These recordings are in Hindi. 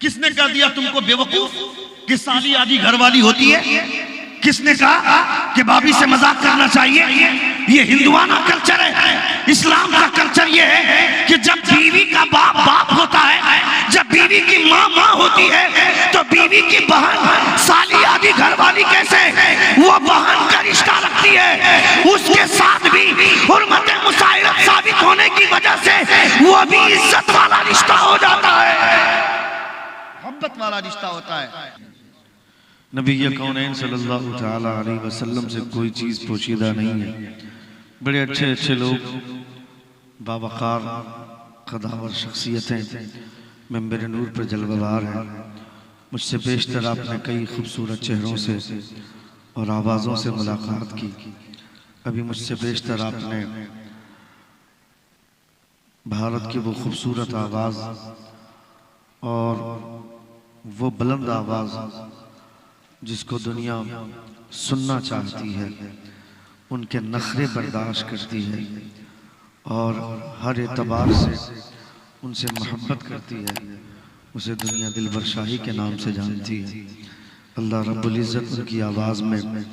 किसने कर दिया तुमको बेवकूफ कि साली आदि घरवाली होती है? किसने कहा कि भाभी से मजाक करना चाहिए? ये हिंदुआना कल्चर है। इस्लाम का कल्चर ये है कि जब बीवी का बाप बाप होता है, जब बीवी की माँ माँ होती है, तो बीवी की बहन साली आदि घरवाली कैसे वो बहन का रिश्ता रखती है, उसके साथ भी हुर्मत मुसाइरत साबित होने की वजह से वो भी इज्जत वाला रिश्ता हो जाता है, मोहब्बत वाला रिश्ता होता है। नबी कौनैन सल्लल्लाहु तआला अलैहि वसल्लम से कोई चीज़ पोशीदा नहीं है। बड़े अच्छे अच्छे लोग, बावकार कदावर शख्सियतें मेंबर नूर पर जलवार हैं। मुझसे बेशतर आपने कई खूबसूरत चेहरों से और आवाज़ों से मुलाकात की। अभी मुझसे बेशतर आपने भारत की वो खूबसूरत आवाज़ और वो बुलंद आवाज़ जिसको दुनिया सुनना चाहती है, उनके नखरे बर्दाश्त करती है और हर एतबार से उनसे मोहब्बत करती है, उसे दुनिया दिलबर शाही के नाम से जानती है। अल्लाह रब्बुल इज़्ज़त उनकी आवाज़ में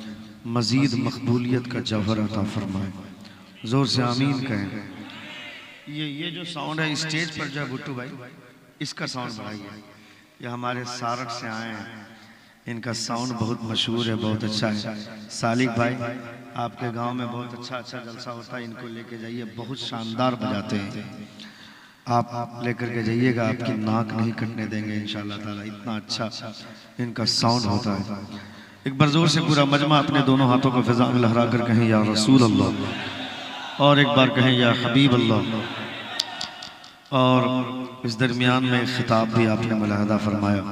मज़ीद मकबूलियत का जौहर अता फरमाए। ज़ोर से आमीन कहें। ये जो साउंड है स्टेज पर जो भुट्टू भाई, इसका साउंड बढ़ाइए। ये हमारे सारठ से आए हैं, इनका साउंड बहुत मशहूर है, बहुत अच्छा है। सालिक भाई आपके गांव में बहुत अच्छा जलसा होता है, इनको लेके जाइए, बहुत शानदार बजाते हैं। आप लेकर के जाइएगा, आपकी नाक नहीं कटने देंगे इंशाअल्लाह ताला, इतना अच्छा इनका साउंड होता है। एक बार जोर से पूरा मजमा अपने दोनों हाथों को फिजा में लहरा कर कहें या रसूल अल्लाह, और एक बार कहें या हबीब अल्लाह। और इस दरमियान में खिताब भी आपने मुलाहदा फरमाया।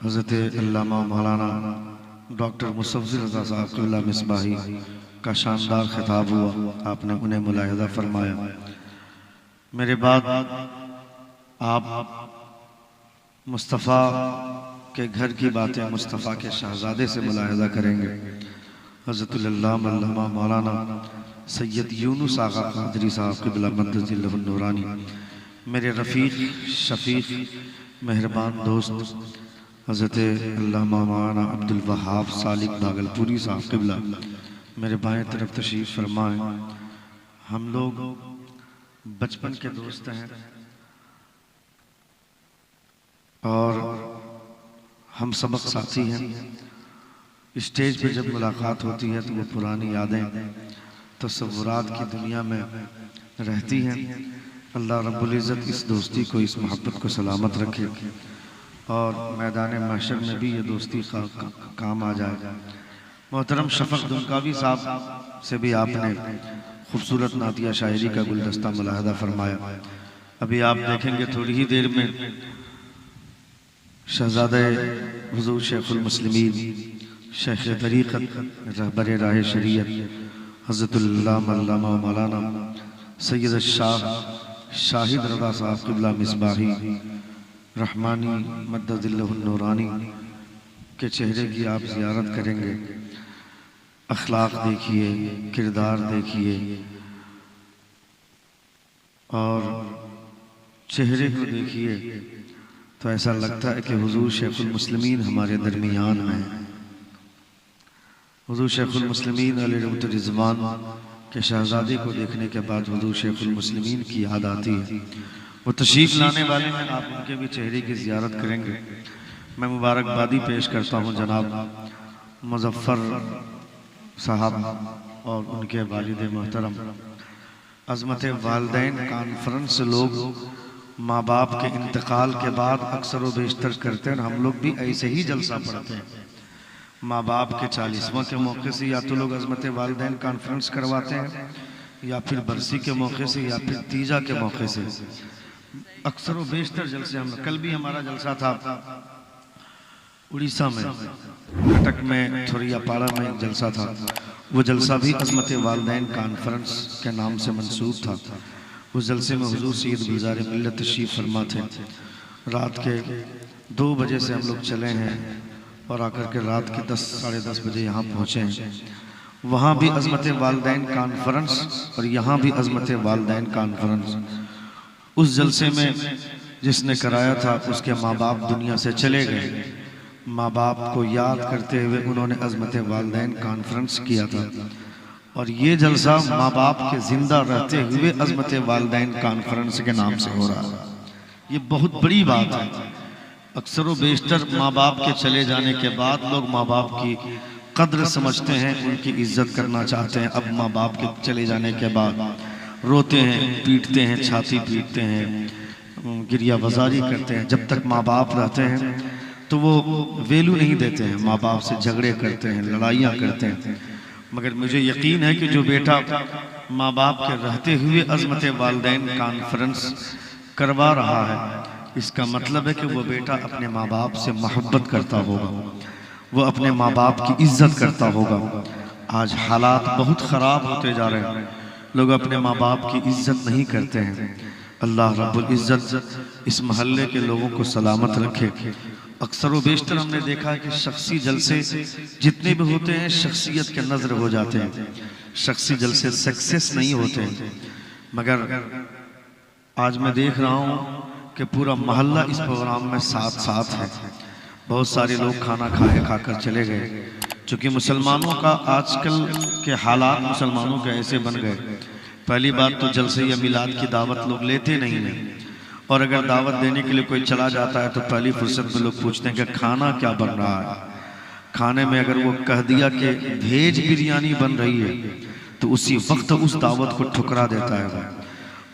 हज़रत अल्लामा मौलाना डॉक्टर मुसफ़्फ़िर रज़ा साहब क़िबला मिसबाही का शानदार खिताब हुआ, आपने उन्हें मुलाहदा फरमाया। मेरे बाद आप मुस्तफ़ा के घर की बातें मुस्तफ़ा के शहज़ादे से मुलाहदा करेंगे। हज़रत अल्लामा मौलाना सैयद यूनुस आगा क़ादरी साहब क़िबला मद्दजिल्लहुन नूरानी, मेरे रफ़ीक शफ़ीक मेहरबान दोस्त हज़रत अल्लामा मौलाना अब्दुल वहाब सालिक भागलपुरी साहब क़िबला मेरे बाएं तरफ तशरीफ़ फरमाएं। हम लोग बचपन के दोस्त हैं और हम सबक साथी हैं। स्टेज पे जब मुलाकात होती है तो वो पुरानी यादें तसव्वुरात की दुनिया में रहती हैं। अल्लाह रब्बुल इज़्ज़त इस दोस्ती को, इस मोहब्बत को सलामत रखे और मैदान महशर में भी ये दोस्ती काम आ जाए। मोहतरम शफ़क़ दुमकावी साहब से भी आपने खूबसूरत नातिया शायरी का गुलदस्ता मुलाहदा फरमाया। अभी आप देखेंगे थोड़ी ही देर में शहज़ादे हुज़ूर शेखुल मुस्लिमीन, शेख तरीक़त, रहबर राह शरीयत हज़रत अल्लामा मौलाना सैयद शाह शाहिद रज़ा साहब क़िबला मिसबाही रहमानी मद्दजिल्लहुन नूरानी के चेहरे की आप ज़ियारत करेंगे। अखलाक देखिए, किरदार देखिए और चेहरे को देखिए तो ऐसा लगता है कि हुज़ूर शेखुल मुस्लिमीन हमारे दरमियान में हैं। हुज़ूर शेखुल मुस्लिमीन अलैहि रिज़वान के शहज़ादे को देखने के बाद हुज़ूर शेखुल मुस्लिमीन की याद आती है। वो तशरीफ़ लाने वाले हैं, आप उनके भी चेहरे की ज़ियारत करेंगे। मैं मुबारकबादी पेश करता हूँ जनाब मुज़फ़्फ़र साहब और उनके वालिद मोहतरम। अज़मत वालिदैन कॉन्फ्रेंस लोग माँ बाप के इंतकाल के बाद अक्सर व बेशतर करते हैं, हम लोग भी ऐसे ही जलसा पढ़ते हैं। माँ बाप के 40वां के मौके से या तो लोग अज़मत वालिदैन कॉन्फ्रेंस करवाते हैं या फिर बरसी के मौके से या फिर तीजा के मौके से। अक्सर व बेशतर जलसे हम, कल भी हमारा जलसा था उड़ीसा में, कटक में, थोरियापाड़ा में एक जलसा था। वो जलसा भी अज़मत वालिदैन कॉन्फ्रेंस के नाम से मंसूब था। उस जलसे में हुज़ूर सैयद गुलज़ार मिल्लत तशरीफ़ फरमा थे। रात के 2 बजे से हम लोग चले हैं और आकर के रात के 10 साढ़े 10 बजे यहाँ पहुँचे हैं। वहाँ भी अज़मत वालिदैन कॉन्फ्रेंस और यहाँ भी अज़मत वालिदैन कॉन्फ्रेंस। उस जलसे में जिसने कराया था उसके माँ बाप दुनिया से चले गए। माँ बाप को याद करते हुए उन्होंने अज़मत वालिदैन कॉन्फ्रेंस किया था और ये जलसा माँ बाप के जिंदा रहते हुए अज़मत वालिदैन कॉन्फ्रेंस के नाम से हो रहा है। ये बहुत बड़ी बात है। अक्सर व बेशतर माँ बाप के चले जाने के बाद लोग माँ बाप की कद्र समझते हैं, उनकी इज्जत करना चाहते हैं। अब माँ बाप के चले जाने के बाद रोते हैं, पीटते हैं, छाती पीटते हैं, गिरिया बाजारी करते हैं। जब तक माँ बाप रहते हैं तो वो वैल्यू नहीं देते हैं, माँ बाप से झगड़े करते हैं, लड़ाइयाँ करते हैं। मगर मुझे यकीन है कि जो बेटा माँ बाप के रहते हुए अज़मत वालिदैन कॉन्फ्रेंस करवा रहा है, इसका मतलब है कि वो बेटा अपने माँ बाप से मोहब्बत करता होगा, वो अपने माँ बाप की इज्जत करता होगा। आज हालात बहुत ख़राब होते जा रहे हैं, लोग अपने माँ बाप की इज्जत नहीं करते हैं। अल्लाह रब्बुल इज़्ज़त इस महल्ले के लोगों को सलामत रखे। अक्सर व बेशतर हमने देखा है कि शख्सी जलसे जितने भी होते हैं शख्सियत के नज़र हो जाते हैं, शख्सी जलसे सक्सेस नहीं होते हैं। मगर आज मैं देख रहा हूँ कि पूरा मोहल्ला इस प्रोग्राम में साथ साथ है। बहुत सारे लोग खाना खाकर चले गए। चूँकि मुसलमानों का आजकल के हालात मुसलमानों के ऐसे बन गए, पहली बात तो जलसे या मिलाद की दावत लोग लेते नहीं हैं, और अगर दावत देने के लिए कोई चला जाता है तो पहली फुर्सत में लोग पूछते हैं कि खाना क्या बन रहा है। खाने में अगर वो कह दिया कि वेज बिरयानी बन रही है तो उसी वक्त उस दावत को ठुकरा देता है।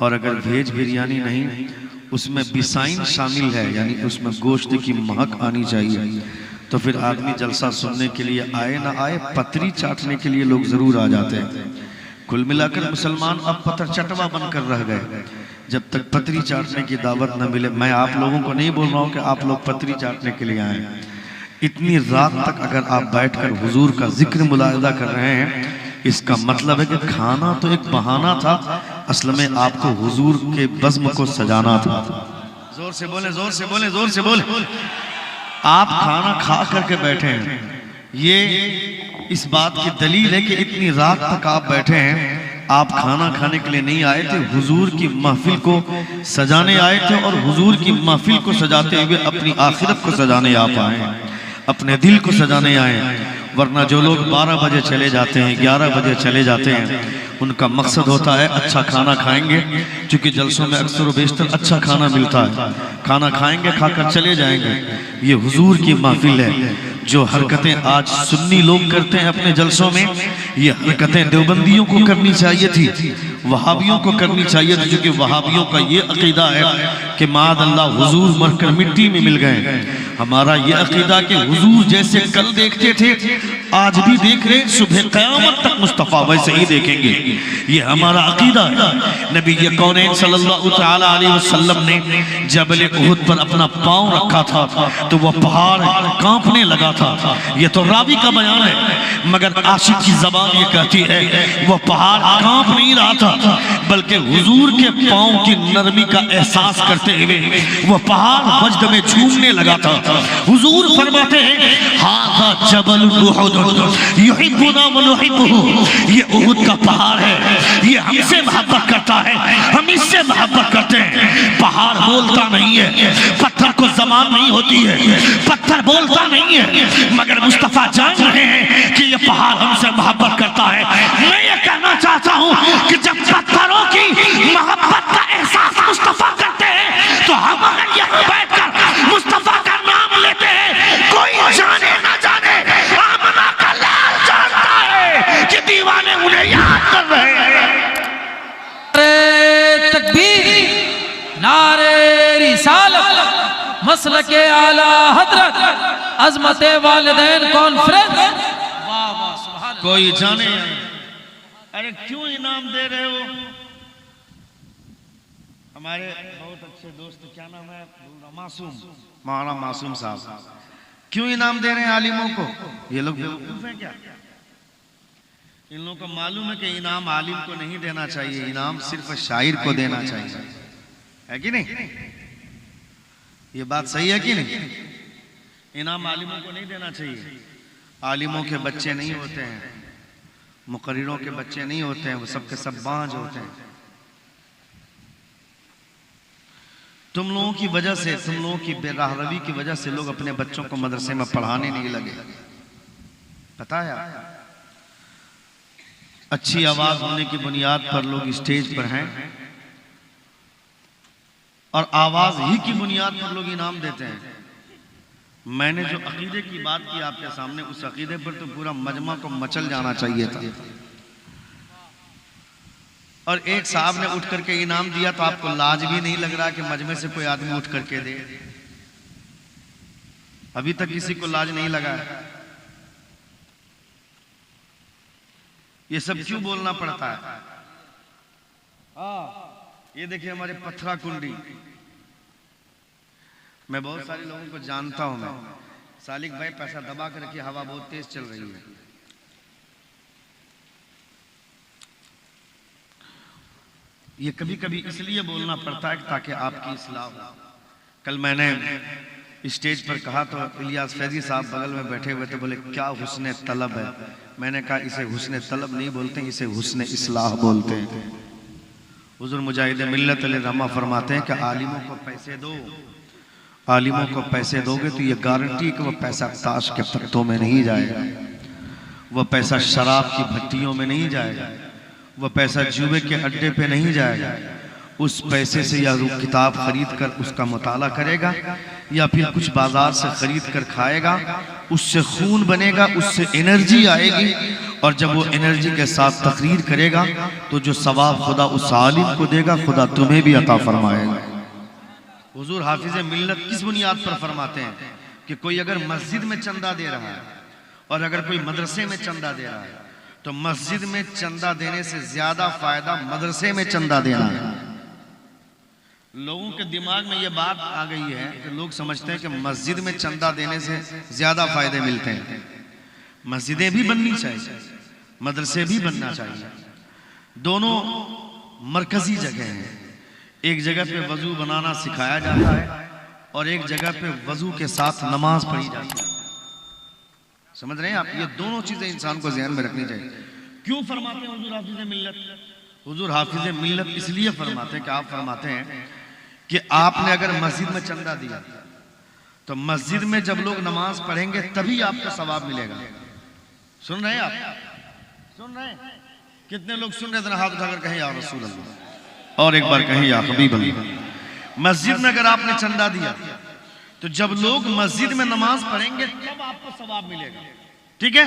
और अगर वेज बिरयानी नहीं, उसमें बिसाइन शामिल है, यानी उसमें गोश्त की महक आनी चाहिए, तो फिर आदमी जलसा सुनने के लिए आए ना आए, पतरी चाटने के लिए लोग जरूर आ जाते हैं। कुल मिलाकर मुसलमान अब पत्थर चटवा बनकर रह गए। जब तक पतरी चाटने की दावत न मिले, मैं आप लोगों को नहीं बोल रहा हूँ कि आप लोग पतरी चाटने के लिए आए, इतनी रात तक अगर आप बैठकर हुजूर का जिक्र मुलाहिदा कर रहे हैं, इसका मतलब है कि खाना तो एक बहाना था, असल में आपको हुजूर के बज़्म को सजाना था। जोर से बोले, जोर से बोले, जोर से बोले। आप खाना खा करके बैठे हैं, ये इस बात की दलील है कि इतनी रात तक आप बैठे हैं। आप खाना खाने के लिए नहीं आए थे, हुजूर की महफिल को सजाने आए थे, और हुजूर की महफिल को सजाते हुए अपनी आखिरत को सजाने आप आए, अपने दिल को सजाने आए। वरना जो लोग 12 बजे चले जाते हैं, 11 बजे चले जाते हैं, उनका मकसद होता है अच्छा खाना खाएंगे, क्योंकि जलसों में अक्सर बेशतर अच्छा खाना मिलता है, खाना खाएंगे, खाकर चले जाएंगे। ये हुजूर की महफिल है। जो हरकतें आज सुन्नी लोग करते हैं अपने जलसों में, ये हरकतें देवबंदियों को करनी चाहिए थी, वहाबियों को करनी चाहिए थी, क्योंकि वहाबियों का ये अकीदा है कि माद अल्लाह हुजूर मरकर मिट्टी में मिल गए। हमारा ये अकीदा कि हुजूर जैसे कल देखते थे आज भी देख रहे, सुबह क़यामत तक मुस्तफ़ा वैसे ही देखेंगे। ये हमारा अकीदा है। नबी कौनैन सल्लल्लाहु तआला अलैहि वसल्लम ने जबल उहुद पर अपना पाँव रखा था तो वह पहाड़ कांपने लगा था। ये तो रावी का बयान है, मगर आशिक की ज़बान ये कहती है वह पहाड़ कांप नहीं रहा था, बल्कि हुजूर के पाँव की नरमी का एहसास करते हुए वह पहाड़ वजद में झूमने लगा था। हुजूर फरमाते हैं हाज़ा जबल उहुद युहिब्बुना व नुहिब्बुहु, ये उहुद का पहाड़ है, ये हमसे मोहब्बत करता है, हम इससे मोहब्बत करते हैं। पहाड़ बोलता नहीं है, पत्थर को ज़बान नहीं होती है, पत्थर बोलता नहीं है, मगर मुस्तफ़ा जान रहे हैं कि ये पहाड़ हमसे मोहब्बत करता है। मैं ये कहना चाहता हूँ कि जब पत्थरों की मोहब्बत का एहसास मुस्तफ़ा करते हैं, तो हम अगर यहाँ बैठकर मुस्तफ़ा का नाम लेते हैं, कोई जाने ना जाने आमना का लाल जानता है कि दीवाने उन्हें याद कर रहे हैं। नारे तकबीर, नारे रिसालत, मसलके आला हजरत, अज़मत वालिदैन कॉन्फ्रेंस। वाह वाह सुभान अल्लाह। कोई जाने, अरे क्यों इनाम दे रहे हो? हमारे बहुत अच्छे दोस्त, क्या नाम है, मासूम, मौलाना मासूम साहब, क्यों इनाम दे रहे हैं आलिमों को? ये लोग बेवकूफ हैं क्या? इन लोगों को मालूम है कि इनाम आलिम को नहीं देना चाहिए, इनाम सिर्फ शायर को देना चाहिए, है कि नहीं? ये बात सही है कि नहीं? इनाम आलिमों को नहीं देना चाहिए। आलिमों के बच्चे नहीं होते हैं, मुकर्रिरों के बच्चे नहीं होते हैं, वो सब के सब बांझ होते हैं। तुम लोगों की वजह से, तुम लोगों की बेराहरवी की वजह से लोग अपने बच्चों को मदरसे में पढ़ाने नहीं लगे। पता है आपको? अच्छी आवाज होने की बुनियाद पर लोग स्टेज पर हैं और आवाज ही की बुनियाद पर लोग इनाम देते हैं। मैंने जो अकीदे की बात की आपके सामने, उस अकीदे पर तो पूरा मजमा को मचल जाना चाहिए था। और एक साहब ने उठ करके इनाम दिया तो आपको लाज भी नहीं लग रहा कि मजमे से कोई आदमी उठ करके दे? अभी तक किसी को लाज नहीं लगा। ये सब क्यों बोलना पड़ता है? ये देखिए हमारे पत्थरा कुंडी, मैं बहुत सारे लोगों को जानता हूं। मैं सालिक भाई पैसा दबा कर रखिए, हवा बहुत तेज चल रही है। ये कभी कभी इसलिए बोलना पड़ता है ताकि आपकी इस्लाह हो। कल मैंने स्टेज पर कहा तो इलियास फैजी साहब बगल में बैठे हुए थे, बोले क्या हुस्न तलब है। मैंने कहा इसे हुस्न तलब नहीं बोलते, इसे हुस्न इस्लाह बोलते हैं। हुजूर मुजाहिद मिल्लत रहमा फरमाते हैं कि आलिमों को पैसे दो, आलिमों को पैसे दोगे तो ये गारंटी कि वह पैसा ताश के पत्तों में नहीं जाएगा, वह पैसा शराब की भट्टियों में नहीं जाएगा, वह पैसा जुए के अड्डे पे नहीं जाएगा। उस पैसे से या किताब खरीद कर उसका मुताला करेगा या फिर कुछ बाजार से खरीद कर खाएगा, उससे खून बनेगा, उससे एनर्जी आएगी और जब वो एनर्जी के साथ तकरीर करेगा तो जो सवाब खुदा उस आलिम को देगा, खुदा तुम्हें भी अता फरमाएगा। हुजूर हाफिज मिल्लत किस बुनियाद पर फरमाते हैं कि कोई अगर मस्जिद में चंदा दे रहा है और अगर कोई मदरसे में चंदा दे रहा है तो मस्जिद में चंदा देने से ज्यादा फायदा मदरसे में चंदा देना है। लोगों के दिमाग में यह बात आ गई है कि लोग समझते हैं कि मस्जिद में चंदा देने से ज्यादा फायदे मिलते हैं। मस्जिदें भी बननी चाहिए, मदरसे भी बनना चाहिए, दोनों मरकजी जगह हैं। एक जगह पे वजू बनाना सिखाया जाता है और एक जगह पे वजू के साथ नमाज पढ़ी जाती है। समझ रहे हैं आप? ये दोनों चीजें इंसान को ध्यान में रखनी चाहिए। क्यों फरमाते हैं हुजूर हाफिज मिल्लत? हुजूर हाफिज मिल्लत इसलिए फरमाते हैं कि आप फरमाते हैं कि आपने अगर मस्जिद में चंदा दिया तो मस्जिद में जब लोग नमाज पढ़ेंगे तभी आपको सवाब मिलेगा। सुन रहे हैं आप? सुन रहे हैं? कितने लोग सुन रहे थे? हाथ उठाकर कहें या रसूल अल्लाह, और एक बार कहें या हबीब अल्लाह। मस्जिद में अगर आपने चंदा दिया तो जब लोग मस्जिद में नमाज पढ़ेंगे तब आपको सवाब मिलेगा। ठीक है?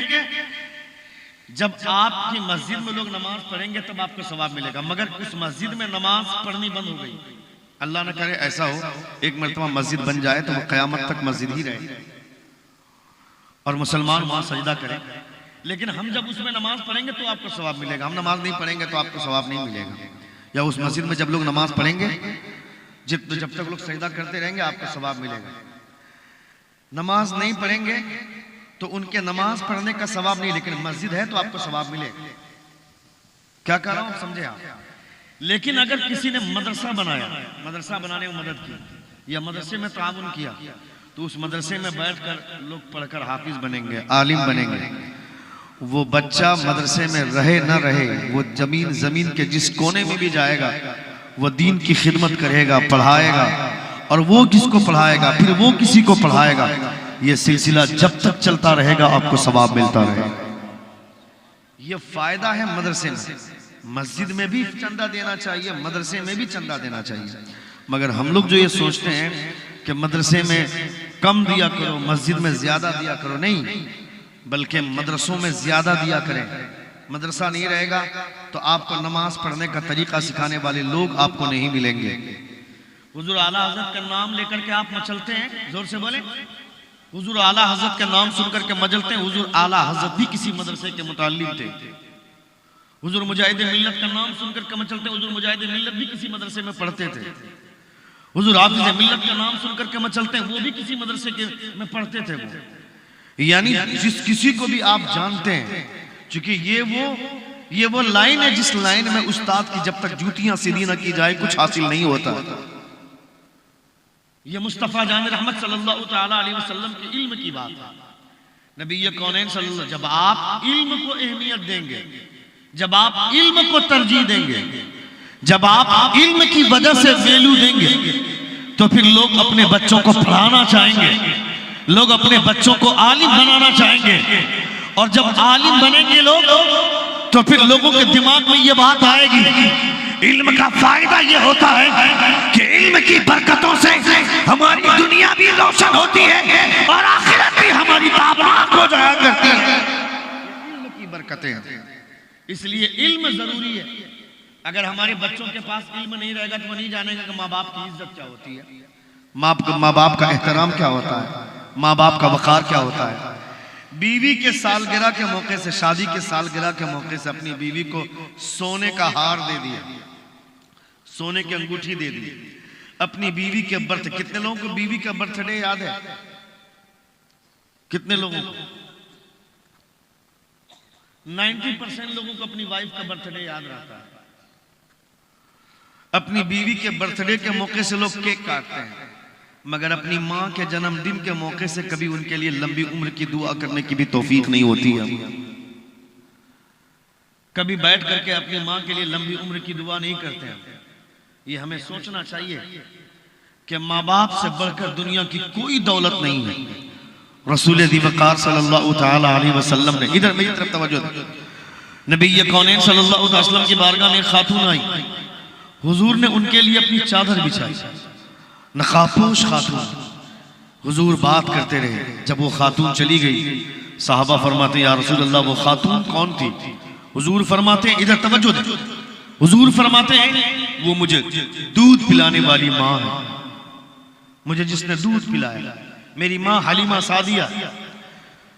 जब आपकी मस्जिद में लोग नमाज पढ़ेंगे तब आपको सवाब मिलेगा। मगर उस मस्जिद में नमाज पढ़नी बंद हो गई, अल्लाह न करे ऐसा हो, एक मरतबा मस्जिद बन जाए तो वो कयामत तक मस्जिद ही रहे और मुसलमान वहां सजदा करें, लेकिन हम जब उसमें नमाज पढ़ेंगे तो आपको सवाब मिलेगा, हम नमाज नहीं पढ़ेंगे तो आपको सवाब नहीं मिलेगा। या उस मस्जिद में जब लोग नमाज पढ़ेंगे, जब तक लोग सजदा करते रहेंगे आपको सवाब मिलेगा। नमाज नहीं पढ़ेंगे तो उनके नमाज पढ़ने का सवाब नहीं, लेकिन मस्जिद है तो आपको सवाब मिलेगा। क्या कह रहा हूं समझे आप? लेकिन अगर किसी ने मदरसा बनाया, मदरसा बनाने में मदद की या मदरसे में ताउन किया, तो उस मदरसे में बैठकर लोग पढ़कर हाफिज बनेंगे, आलिम बनेंगे। वो बच्चा मदरसे में रहे न रहे, वो जमीन के जिस कोने में भी जाएगा वो दीन की खिदमत करेगा, पढ़ाएगा, और वो किसको पढ़ाएगा, फिर वो किसी को पढ़ाएगा। ये सिलसिला जब तक चलता रहेगा आपको सवाब मिलता रहेगा। ये फायदा है मदरसे में। मस्जिद में भी चंदा देना चाहिए, मदरसे में भी चंदा देना चाहिए। मगर हम लोग जो ये सोचते हैं कि मदरसे में कम दिया करो, मस्जिद में ज्यादा दिया करो, नहीं, बल्कि मदरसों में ज्यादा दिया करें। मदरसा नहीं रहेगा तो आपको नमाज पढ़ने का तरीका सिखाने वाले लोग आपको नहीं मिलेंगे। हुजूर आला हजरत का नाम लेकर के आप मचलते हैं, जोर से बोले। हुजूर आला हजरत का नाम सुनकर के मचलते हैं। हुजूर आला हजरत भी किसी मदरसे के मुताल्लिम थे। हुजूर मुजाहिद मिल्लत का नाम सुनकर के मचलते हैं। हुजूर मुजाहिद मिल्लत भी किसी मदरसे में पढ़ते थे। हुजूर हाफिज मिल्लत का नाम सुनकर के मचलते हैं, वो भी किसी मदरसे के में पढ़ते थे। वो यानी जिस किसी को भी आप जानते हैं, क्योंकि ये वो लाइन है जिस लाइन में उस्ताद की जब तक जूतियां सीधी न की जाए कुछ हासिल नहीं होता। ये मुस्तफा जान रहमत सल्लल्लाहु तआला अलैहि वसल्लम के इल्म की बात है। नबी कौनैन सल्लल्लाहु, जब आप इल्म को अहमियत देंगे, जब आप इल्म को तरजीह देंगे, जब आप इल्म की वजह से वैल्यू देंगे, तो फिर लोग अपने बच्चों को पढ़ाना चाहेंगे, लोग अपने बच्चों को आलिम बनाना चाहेंगे। और जब आलिम बनेंगे लोग तो फिर लोगों के दिमाग में ये बात आएगी, इल्म का फायदा ये होता है कि इल्म की बरकतों से हमारी दुनिया भी रोशन होती है और आखिरत भी हमारी ताबनाक हो जाया करती है। इल्म की बरकतें हैं, इसलिए इल्म जरूरी है। अगर हमारे बच्चों के पास इल्म नहीं रहेगा तो वो नहीं जानेगा कि माँ बाप की इज्जत क्या होती है, माँ बाप का एहतराम क्या होता है, माँ बाप का वकार क्या होता है। बीवी के सालगिरह के मौके से, शादी के सालगिरह के मौके से अपनी बीवी को सोने का हार दे दिया, सोने की अंगूठी दे दी। अपनी बीवी के बर्थ, कितने लोगों को बीवी का बर्थडे याद है? कितने लोगों को? 90% लोगों को अपनी वाइफ का बर्थडे याद रहता है। अपनी बीवी के बर्थडे के मौके से लोग केक काटते हैं, मगर अपनी मां के जन्मदिन के मौके से कभी उनके लिए लंबी उम्र की दुआ करने की भी तौफीक नहीं होती है। कभी बैठ करके अपनी मां के लिए लंबी उम्र की दुआ नहीं करते हैं। ये हमें सोचना चाहिए कि माँ बाप से बढ़कर दुनिया की कोई दौलत नहीं है। रसूल वक़ार सल्लल्लाहु तआला अलैहि वसल्लम ने, इधर मेरी तरफ तवज्जो दो, नबी कौनैन सल्लल्लाहु अलैहि वसल्लम की बारगाह में खातून आई, हुजूर ने उनके लिए अपनी चादर बिछाई, नकाबपोश खातून। हुजूर बात करते रहे। जब वो खातून चली गई, साहबा फरमाते या रसूल अल्लाह वो खातून कौन थी? हुजूर फरमाते, इधर तवज्जो दे, हुजूर फरमाते हैं वो मुझे दूध पिलाने वाली माँ है, मुझे जिसने दूध पिलाया, मेरी माँ हलीमा सादिया।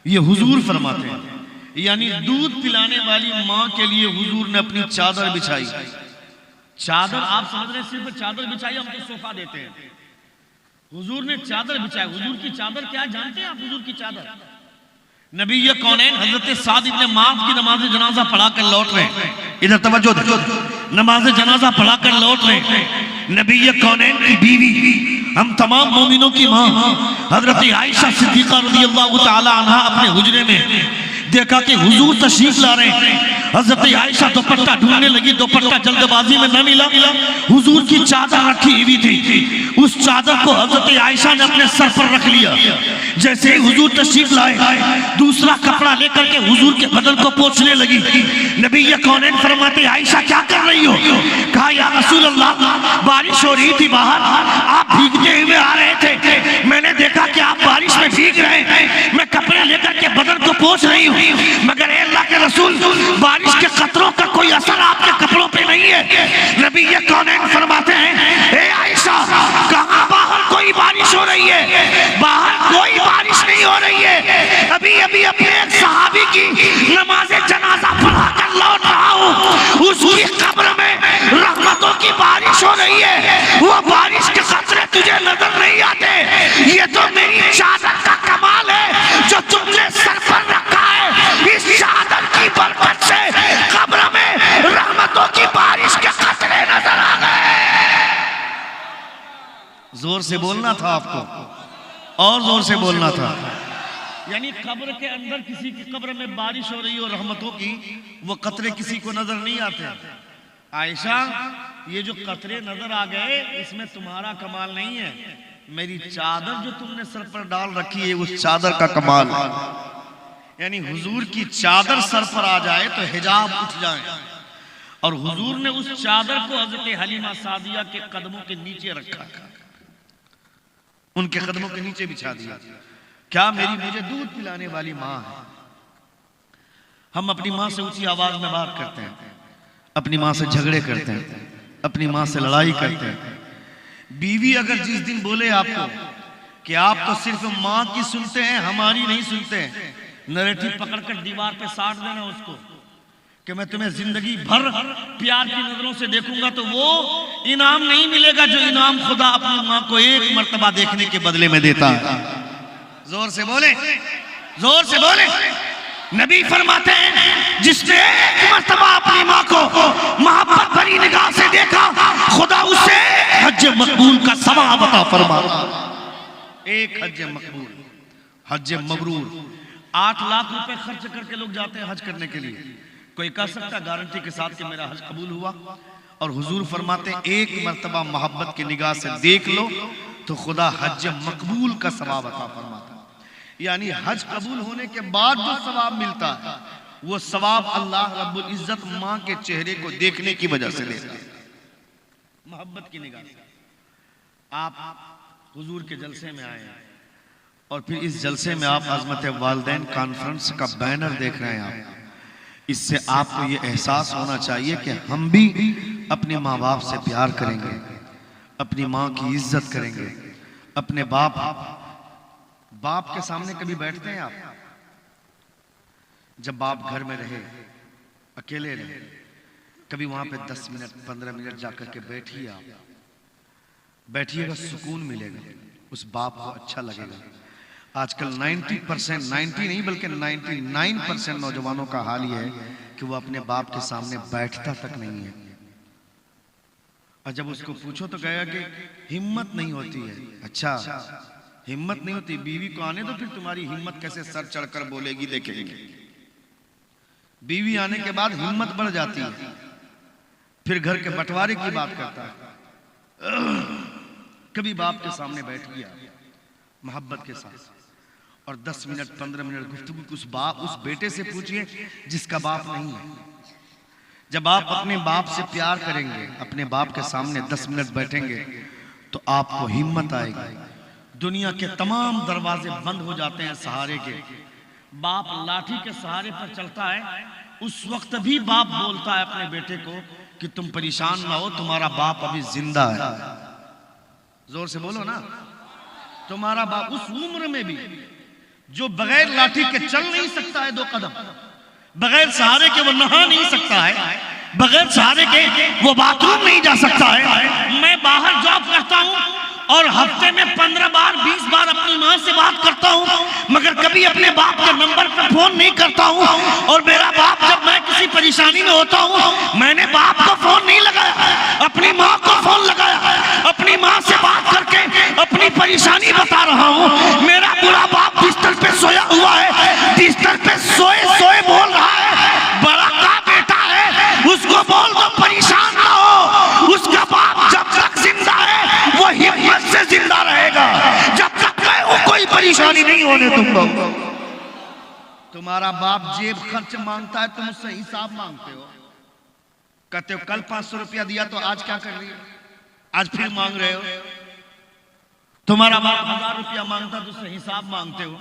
ये हुजूर फरमाते हैं, यानी दूध पिलाने वाली माँ के लिए हुजूर ने अपनी चादर बिछाई। चादर आप समझ रहे, सिर्फ चादर बिछाई, हम तो सोफा देते हैं। हुजूर ने चादर बिछाई। हुजूर की चादर क्या जानते हैं आप? हुजूर की चादर, नबी कौनैन हजरत साद इब्ने मुआज़ की नमाज जनाजा पढ़ा कर लौट रहे, इधर तवज्जो दो, नमाज जनाजा पढ़ा कर लौट रहे। नबी कौनैन की बीवी, हम तमाम मोमिनों की माँ हजरत आयशा सिद्दीक़ा रज़ियल्लाहु तआला अन्हा अपने हुजरे में देखा कि हुजूर तशरीफ ला रहे हैं। हजरत आयशा दुपट्टा ढूंढने लगी, दुपट्टा जल्दबाजी में न मिला। हुजूर की चादर रखी हुई थी, उस चादर को हजरत आयशा ने अपने सर पर रख लिया। जैसे ही हुजूर तशरीफ लाए, दूसरा कपड़ा लेकर के हुजूर के बदन को पोंछने लगी। नबी कौनैन फरमाते, आयशा क्या कर रही हो? कहा या रसूल अल्लाह, बारिश हो रही थी बाहर, आप भीगते हुए आ रहे थे, मैंने देखा कि आप बारिश में भीग रहे हैं, मैं कपड़े लेकर के बदन को पोंछ रही हूँ, मगर अल्लाह के रसूल बारिश के कतरों का कोई असर आपके कपड़ों पे नहीं है। नबी कौनैन फरमाते हैं, ए आयशा, कहाँ बाहर कोई बारिश हो रही है? बाहर कोई बारिश नहीं हो रही है। अभी अभी अपने एक सहाबी की नमाज जनाजा पढ़ा कर लौट रहा हूँ, उसकी कब्र में रहमतों की बारिश हो रही है, वो बारिश के कतरे तुझे नजर नहीं आते। ये तो मेरी चादर का कमाल है जो तुमने सर पर रखा है। इस चादर की बरकत से कब्र में रहमतों की बारिश के कतरे नजर आ गए। जोर से बोलना था आपको, और जोर से बोलना था। यानी कब्र के अंदर किसी की कब्र में बारिश हो रही हो रहमतों की, वो कतरे किसी को नजर नहीं आते। आयशा, ये जो कतरे नजर आ गए, इसमें तुम्हारा कमाल नहीं है, मेरी चादर जो तुमने सर पर डाल रखी है उस चादर का कमाल है। यानी हुजूर की चादर सर पर आ जाए तो हिजाब उठ जाए, और हुजूर ने उस चादर को हजरत हलीमा सादिया के कदमों के नीचे रखा, उनके कदमों के नीचे बिछा दिया। क्या मेरी मुझे दूध पिलाने वाली माँ है। हम अपनी माँ से ऊंची आवाज में बात करते हैं, अपनी माँ से झगड़े करते हैं, अपनी माँ से लड़ाई करते हैं। बीवी अगर जिस दिन बोले आपको कि आप तो सिर्फ माँ की सुनते हैं, हमारी नहीं सुनते हैं, नरेटिव पकड़कर दीवार पे साट देना उसको कि मैं तुम्हें जिंदगी भर प्यार की नजरों से देखूंगा, तो वो इनाम नहीं मिलेगा जो इनाम खुदा अपनी माँ को एक मर्तबा देखने के बदले में देता है। जोर से बोले, जोर से बोले। नबी फरमाते हैं, जिसने एक मर्तबा अपनी माँ को मोहब्बत भरी निगाह से देखा, खुदा उसे हज मकबूल का सवाब अता फरमाता। एक हज मकबूल, हज मबरूर। 8 लाख रुपए खर्च करके लोग जाते हैं हज करने के लिए। कोई कह सकता गारंटी के साथ कि मेरा हज कबूल हुआ? और हुजूर फरमाते हैं, एक मर्तबा मोहब्बत की निगाह से देख लो तो खुदा हज मकबूल का सवाब अता फरमाता है। यानी हज कबूल होने के बाद जो सवाब मिलता है वो सवाब अल्लाह रब्बुल इज्जत माँ के चेहरे को देखने की वजह से देता है, मोहब्बत की निगाह से। आप हुजूर के जलसे में आए हैं और फिर इस जलसे में आप अज़मत वालिदैन कॉन्फ्रेंस का बैनर देख रहे हैं। आप इससे आपको ये एहसास होना चाहिए कि हम भी अपने माँ बाप से प्यार करेंगे, अपनी माँ की इज्जत करेंगे, अपने बाप के सामने कभी बैठते हैं आप? जब बाप घर में रहे, अकेले रहे, कभी वहां पे 10 मिनट 15 मिनट जाकर के बैठिए। आप बैठिएगा, सुकून मिलेगा, उस बाप को अच्छा लगेगा। आजकल 90% 90 नहीं बल्कि 99% नौजवानों का हाल ये है कि वो अपने बाप के सामने बैठता तक नहीं है। और जब उसको पूछो तो कहेगा कि हिम्मत नहीं होती है। अच्छा, हिम्मत नहीं होती? बीवी को आने दो, फिर तुम्हारी हिम्मत कैसे सर चढ़कर बोलेगी देखेंगे। बीवी आने के बाद हिम्मत बढ़ जाती है, फिर घर के बंटवारे की बात करता है। कभी बाप के सामने बैठ गया मोहब्बत के साथ और 10 मिनट 15 मिनट गुफ्तगू उस बेटे से पूछिए जिसका बाप नहीं है। जब आप अपने बाप से प्यार करेंगे, अपने बाप के सामने 10 मिनट बैठेंगे तो आपको हिम्मत आएगी। दुनिया के तमाम दरवाजे बंद हो जाते हैं सहारे के। बाप लाठी के सहारे पर चलता है, उस वक्त भी बाप बोलता है अपने बेटे को कि तुम परेशान ना हो, तुम्हारा बाप अभी जिंदा है। जोर से बोलो ना, तुम्हारा बाप उस उम्र में भी जो बगैर लाठी के चल नहीं सकता है 2 कदम, बगैर सहारे के वो नहा नहीं सकता है, बगैर सहारे के वो बाथरूम नहीं जा सकता है। मैं बाहर जॉब करता हूँ और हफ्ते में 15 बार 20 बार अपनी माँ से बात करता हूँ, मगर कभी अपने बाप के नंबर पर फोन नहीं करता हूँ। और मेरा बाप जब मैं किसी परेशानी में होता हूँ, मैंने बाप को फोन नहीं लगाया, अपनी माँ को फोन लगाया, अपनी माँ से बात करके अपनी परेशानी बता रहा हूँ। मेरा बुरा बाप बिस्तर पे सोया हुआ है, बिस्तर पे सोए सोए बोल रहा है, बड़ा का बेटा है, उसको बोल दो परेशान ना हो। उसका बाप जब तक जिंदा है वो हिम्मत से जिंदा रहेगा, जब तक मैं हूं कोई परेशानी नहीं होने दूंगा। तुम्हारा बाप जेब खर्च मांगता है, तुम उससे हिसाब मांगते हो, कहते हो कल 500 रुपया दिया तो आज क्या कर रही हो, आज फिर मांग रहे हो। तुम्हारा बाप 1000 रुपया मांगता है तो उससे हिसाब मांगते हो।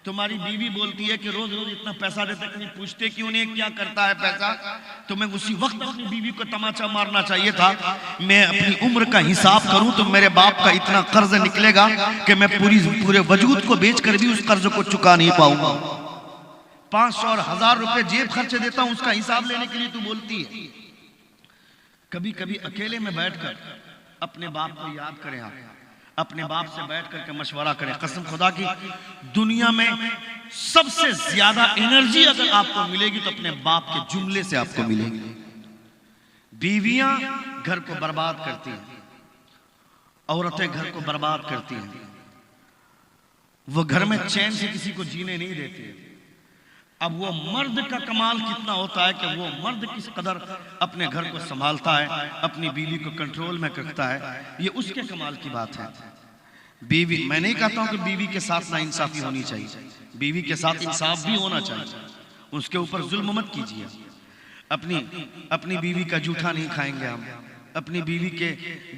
तुम्हारी बीवी बोलती है कि रोज रोज इतना पैसा देते, कहीं पूछते क्यों नहीं क्या करता है पैसा। तुम्हें उसी वक्त अपनी बीवी को तमाचा मारना चाहिए था, मैं अपनी उम्र का हिसाब करूं तो मेरे बाप का इतना कर्ज निकलेगा कि मैं पूरे वजूद को बेचकर भी उस कर्ज को चुका नहीं पाऊंगा। 500 और 1000 रुपए जेब खर्च देता हूं उसका हिसाब लेने के लिए तू बोलती है। कभी कभी अकेले में बैठकर अपने बाप को याद करें, आप अपने बाप से बैठ करके मशवरा करें। कसम खुदा की, दुनिया में सबसे ज्यादा एनर्जी अगर आपको मिलेगी तो अपने बाप के जुमले से आपको मिलेगी। बीवियां घर को बर्बाद करती हैं, औरतें घर को बर्बाद करती हैं, वो घर में चैन से किसी को जीने नहीं देती। अब वो मर्द का कमाल कितना होता है कि वो मर्द किस कदर अपने घर को संभालता है, अपनी बीवी को कंट्रोल में रखता है, ये उसके कमाल की बात है। बीवी, मैं नहीं कहता हूं कि बीवी के साथ नाइंसाफी होनी चाहिए, बीवी के साथ इंसाफ भी होना चाहिए, उसके ऊपर जुल्म मत कीजिए। अपनी बीवी का जूठा नहीं खाएंगे हम, अपनी बीवी के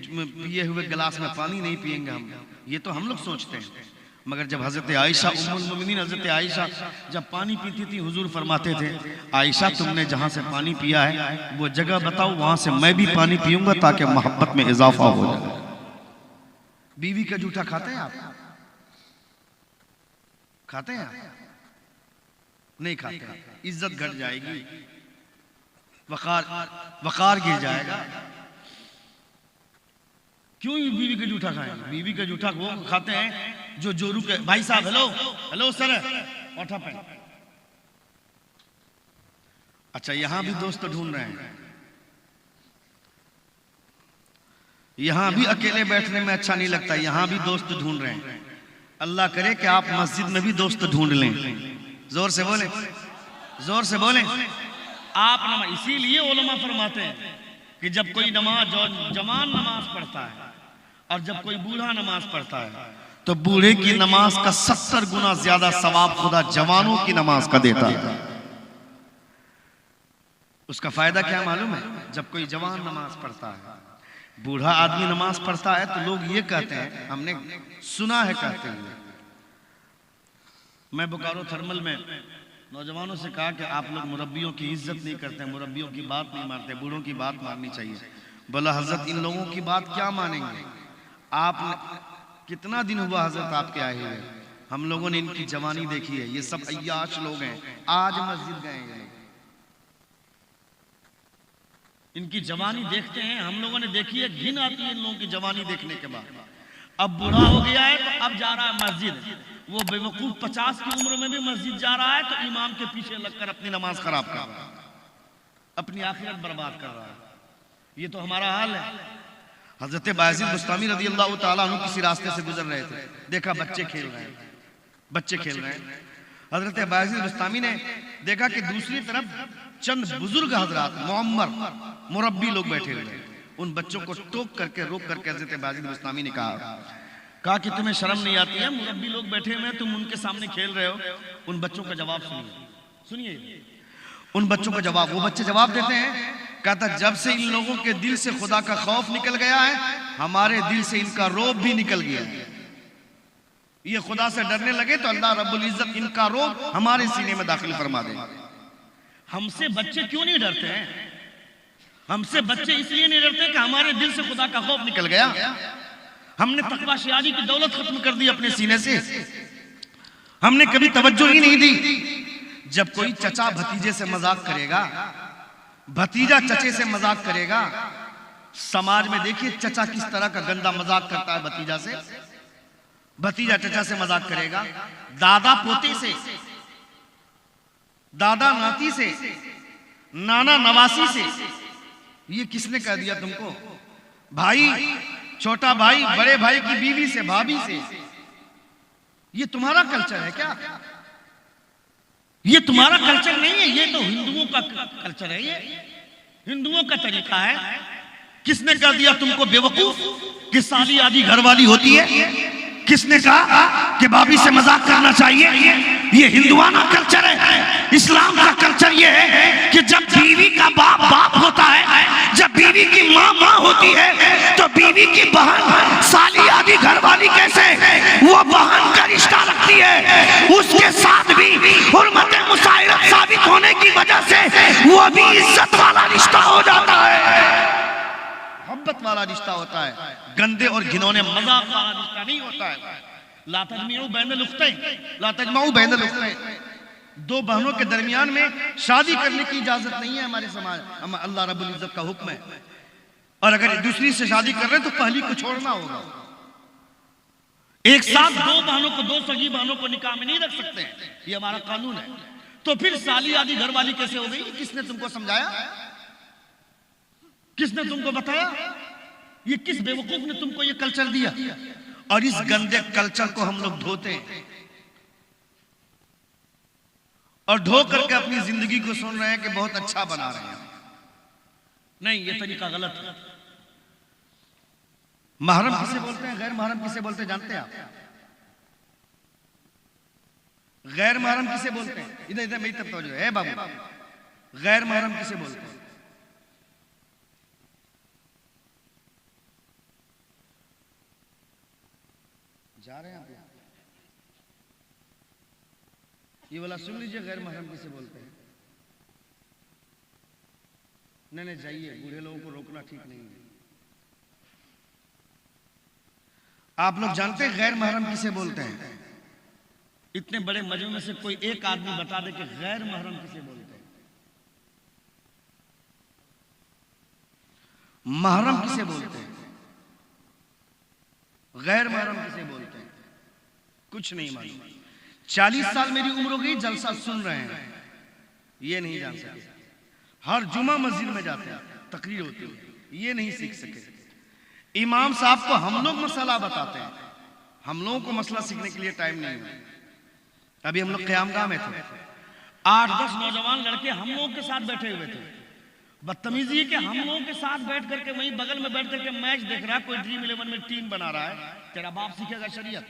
पिए हुए गिलास में पानी नहीं पिएंगे हम, ये तो हम लोग सोचते हैं। मगर जब हजरत आयशा उम्मुल मोमिनीन हजरत आयशा जब पानी पीती थी, हुजूर फरमाते थे, आयशा तुमने जहां से पानी पिया है वो जगह बताओ, वहां से मैं भी पानी पीऊंगा ताकि मोहब्बत में इजाफा हो जाए। बीवी का जूठा खाते हैं आप? खाते हैं आप? नहीं खाते। इज्जत घट जाएगी, वकार गिर जाएगा। क्यों बीवी का जूठा खाएंगे? बीवी का जूठा वो खाते हैं जो जोरू के भाई साहब, हेलो हेलो सर, उठा पे। अच्छा, यहां भी दोस्त ढूंढ रहे हैं, यहां भी अकेले बैठने में अच्छा नहीं लगता, यहां भी दोस्त ढूंढ रहे हैं। अल्लाह करे कि आप मस्जिद में भी दोस्त ढूंढ लें। जोर से बोले, जोर से बोले। आप नमाज, इसीलिए उलमा फरमाते हैं कि जब कोई नमाज जवान नमाज पढ़ता है और जब कोई बूढ़ा नमाज पढ़ता है तो बूढ़े की नमाज का 70 गुना ज्यादा सवाब खुदा जवानों की नमाज का देता है। उसका फायदा क्या मालूम है? जब कोई जवान नमाज पढ़ता है, बूढ़ा आदमी नमाज पढ़ता है, तो लोग ये कहते हैं, हमने सुना है कहते हैं, मैं बोकारो थर्मल में नौजवानों से कहा कि आप लोग मुरब्बियों की इज्जत नहीं करते, मुरब्बियों की बात नहीं मानते, बूढ़ों की बात माननी चाहिए। बोला हजरत इन लोगों की बात क्या मानेंगे? आप कितना दिन हुआ हजरत आपके आए हुए? हम लोगों ने इनकी जवानी देखी है, ये सब अय्याश लोग हैं, आज मस्जिद गए हैं, इनकी जवानी देखते हैं, हम लोगों ने देखी है, घिन आती है इन लोगों की जवानी देखने के बाद। अब बूढ़ा हो गया है तो अब जा रहा है मस्जिद, वो बेवकूफ 50 की उम्र में भी मस्जिद जा रहा है तो इमाम के पीछे लगकर अपनी नमाज खराब कर रहा है, अपनी आखिरत बर्बाद कर रहा है। ये तो हमारा हाल है। हजरत बायजीद बुस्तामी रज़ी अल्लाह ताला अन्हु किसी रास्ते से गुजर रहे थे, देखा बच्चे खेल रहे हैं, बच्चे खेल रहे हैं। हजरत बायजीद बुस्तामी ने देखा कि दूसरी तरफ चंद बुजुर्ग हजरात मुअम्मर मुरब्बी लोग बैठे हुए, उन बच्चों को टोक करके रोक करके हजरत बायजीद बुस्तामी ने कहा कि तुम्हें शर्म नहीं आती है? मुरब्बी लोग बैठे हुए हैं, तुम उनके सामने खेल रहे हो। उन बच्चों का जवाब सुनिए, उन बच्चों का जवाब। वो बच्चे जवाब देते हैं, कहता जब से इन लोगों के दिल से खुदा का खौफ निकल गया है, हमारे दिल से इनका रोब भी निकल गया है। ये खुदा से डरने लगे तो अल्लाह रब्बुल इज्जत इनका रोब हमारे सीने में दाखिल फरमा दे। हमसे बच्चे क्यों नहीं डरते हैं? हमसे बच्चे इसलिए नहीं डरते कि हमारे दिल से खुदा का खौफ निकल गया। हमने तकवा शियारी की दौलत खत्म कर दी अपने सीने से, हमने कभी तवज्जो ही नहीं दी। जब कोई चचा भतीजे से मजाक करेगा, भतीजा चचे से मजाक करेगा, समाज में देखिए चचा किस तरह का गंदा मजाक करता है भतीजा से, भतीजा चचा से मजाक करेगा, दादा पोते से, दादा नाती से, नाना नवासी से। ये किसने कह दिया तुमको? भाई, छोटा भाई बड़े भाई की बीवी से, भाभी से। ये तुम्हारा कल्चर है क्या? ये तुम्हारा कल्चर नहीं है, ये तो हिंदुओं का कल्चर है, ये हिंदुओं का तरीका है। किसने कह दिया तुमको बेवकूफ कि साली आदि घरवाली होती है? किसने कहा कि भाभी से मजाक करना चाहिए? ये हिंदुआना कल्चर है। इस्लाम का कल्चर ये है कि जब बीवी का बाप बाप होता है, जब बीवी की माँ माँ होती है, तो बीवी की बहन साली आदि घरवाली कैसे वो बहन का रिश्ता रखती है, उसके साथ भी हुर्मत मुसाहिरत साबित होने की वजह से वो भी इज्जत वाला रिश्ता हो जाता है, मोहब्बत वाला रिश्ता होता है, गंदे और घिनौने मजाक वाला रिश्ता नहीं होता है। ला तजमिउ बैनल उख्तैन, ला तजमउ बैनल उख्तैन। दो बहनों के दरमियान में शादी करने की इजाजत नहीं है हमारे समाज, अल्लाह रब्बुल इज्जत का हुक्म है। और अगर दूसरी से शादी कर रहे हैं तो पहली को छोड़ना होगा। एक साथ दो बहनों को, दो सगी बहनों को निकाह में नहीं रख सकते, ये हमारा कानून है। तो फिर साली आदि घरवाली कैसे हो गई? किसने तुमको समझाया? किसने तुमको बताया? ये किस बेवकूफ ने तुमको ये कल्चर दिया? और इस गंदे कल्चर को हम लोग धोते हैं और धो करके अपनी जिंदगी को सुन रहे हैं कि बहुत अच्छा बना रहे हैं। नहीं, ये तरीका गलत है। महरम किसे बोलते हैं, गैर महरम किसे बोलते हैं जानते हैं आप? गैर महरम किसे बोलते हैं? इधर इधर मेरी तरफ तवज्जो है बाबू। गैर महरम किसे बोलते हैं? जा रहे हैं आप? ये वाला सुन लीजिए, गैर महरम किसे बोलते हैं? नहीं जाइए, बूढ़े लोगों को रोकना ठीक नहीं है। आप लोग जानते हैं गैर महरम किसे बोलते हैं? इतने बड़े मजमे में से कोई एक आदमी बता दे कि गैर महरम किसे बोलते हैं? महरम किसे बोलते हैं? गैर महरम किसे बोलते हैं? कुछ नहीं मालूम। 40 साल मेरी उम्र हो गई, जलसा सुन रहे हैं, ये नहीं जान सके। हर जुमा मस्जिद में जाते हैं, तकरीर होती है, ये नहीं सीख सके। इमाम साहब को हम लोग मसला बताते हैं, हम लोगों को मसला सीखने के लिए टाइम नहीं है। अभी हम लोग क़यामगाह में थे, 8-10 नौजवान लड़के हम लोगों के साथ बैठे हुए थे। बदतमीजी है कि हम लोगों के साथ बैठ करके वहीं बगल में बैठ करके मैच देख रहा है, कोई ड्रीम 11 में टीम बना रहा है, तेरा बाप सीखेगा शरीयत?